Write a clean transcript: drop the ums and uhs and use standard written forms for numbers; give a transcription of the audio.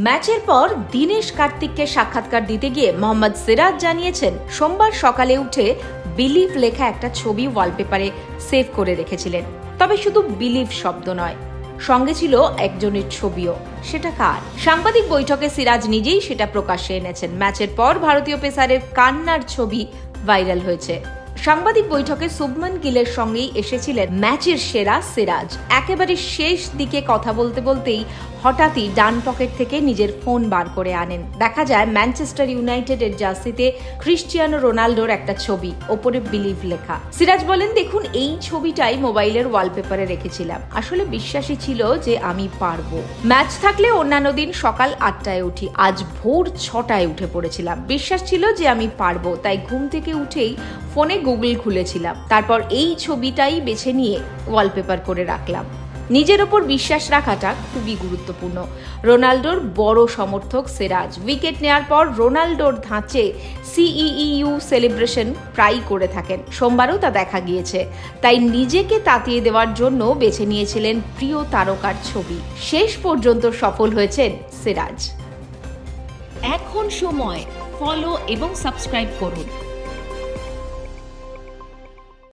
ম্যাচের পর দীনেশ কার্তিককে সাক্ষাৎকার দিতে গিয়ে মোহাম্মদ সিরাজ জানিয়েছেন, সোমবার সকালে উঠে বিলিভ লেখা একটা ছবি ওয়ালপেপারে সেভ করে রেখেছিলেন। তবে শুধু বিলিভ শব্দ নয়, সঙ্গে ছিল একজনের ছবিও। সেটা কার? সাংবাদিক বৈঠকে সিরাজ নিজেই সেটা প্রকাশ্যে এনেছেন। ম্যাচের পর ভারতীয় পেসারের কান্নার ছবি ভাইরাল হয়েছে। সাংবাদিক বৈঠকে শুভমান গিলের সঙ্গেই এসেছিলেন ম্যাচের সেরা সিরাজ। একেবারে শেষ দিকে কথা বলতে বলতেই হঠাৎই ডান পকেট থেকে নিজের ফোন বার করে আনেন। দেখা যায় ম্যানচেস্টার ইউনাইটেডের জার্সিতে ক্রিস্টিয়ানো রোনাল্ডোর একটা ছবি, ওপরে বিলিভ লেখা। সিরাজ বলেন, দেখুন, এই ছবিটাই মোবাইলের ওয়ালপেপারে রেখেছিলাম। আসলে বিশ্বাসই ছিল যে আমি পারবো। ম্যাচ থাকলে অন্যান্য দিন সকাল 8টায় উঠি, আজ ভোর 6টায় উঠে পড়েছিলাম। বিশ্বাস ছিল যে আমি পারবো, তাই ঘুম থেকে উঠেই ফোনে গুগল খুলেছিলাম। তারপর এই ছবিটাই বেছে নিয়ে ওয়ালপেপার করে রাখলাম। নিজের ওপর বিশ্বাস রাখাটা খুবই গুরুত্বপূর্ণ। রোনাল্ডোর বড় সমর্থক সিরাজ। উইকেট নেয়ার পর রোনাল্ডোর ধাঁচে সিইইউ সেলিব্রেশন প্রায়ই করে থাকেন। সোমবারও তা দেখা গিয়েছে। তাই নিজেকে তাতিয়ে দেওয়ার জন্য বেছে নিয়েছিলেন প্রিয় তারকার ছবি। শেষ পর্যন্ত সফল হয়েছেন সিরাজ। এখন সময় ফলো এবং সাবস্ক্রাইব করুন।